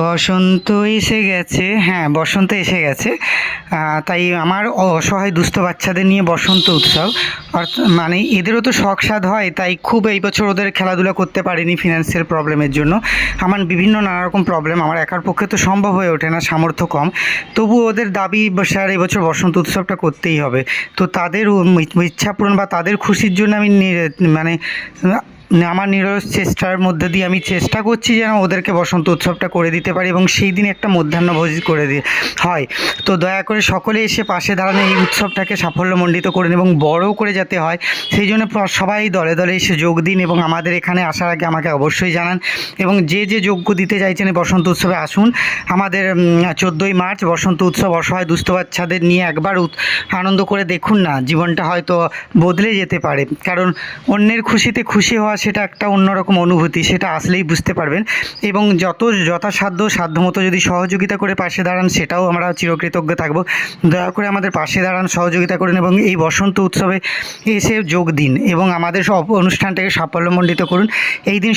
বসন্ত এসে গেছে, হ্যাঁ বসন্ত এসে গেছে। তাই আমার অসহায় দুস্থ বাচ্চাদের নিয়ে বসন্ত উৎসব, মানে এদেরও তো শখ স্বাদ হয়, তাই খুব এই বছর ওদের খেলাধুলা করতে পারিনি ফিনান্সিয়াল প্রবলেমের জন্য। আমার বিভিন্ন নানা রকম প্রবলেম, আমার একার পক্ষে তো সম্ভব হয়ে ওঠে না, সামর্থ্য কম। তবু ওদের দাবি স্যার এবছর বসন্ত উৎসবটা করতেই হবে। তো তাদের ইচ্ছা পূরণ বা তাদের খুশির জন্য আমি মানে আমার নিরলস চেষ্টার মধ্যে দিয়ে আমি চেষ্টা করছি যেন ওদেরকে বসন্ত উৎসবটা করে দিতে পারি এবং সেই দিনে একটা মধ্যাহ্নভোজ করে দিয়ে হয়। তো দয়া করে সকলে এসে পাশে দাঁড়ানো এই উৎসবটাকে সাফল্যমণ্ডিত করুন এবং বড় করে যাতে হয় সেই জন্য সবাই দলে দলে এসে যোগ দিন এবং আমাদের এখানে আসার আগে আমাকে অবশ্যই জানান। এবং যে যে যোগ্য দিতে চাইছেন এই বসন্ত উৎসবে আসুন। আমাদের 14ই মার্চ বসন্ত উৎসব, অসহায় দুস্থ বাচ্চাদের নিয়ে একবার আনন্দ করে দেখুন না, জীবনটা হয়তো বদলে যেতে পারে। কারণ অন্যের খুশিতে খুশি হওয়া সেটা একটা অন্যরকম অনুভূতি, সেটা আসলেই বুঝতে পারবেন। এবং সাধ্যমতো যদি সহযোগিতা করে পাশে দাঁড়ান সেটাও আমরা চিরকৃতজ্ঞ থাকব। দয়া করে আমাদের পাশে দাঁড়ান, সহযোগিতা করুন এবং এই বসন্ত উৎসবে এসে যোগ দিন এবং আমাদের সব অনুষ্ঠানটাকে সাফল্যমণ্ডিত করুন। এই দিন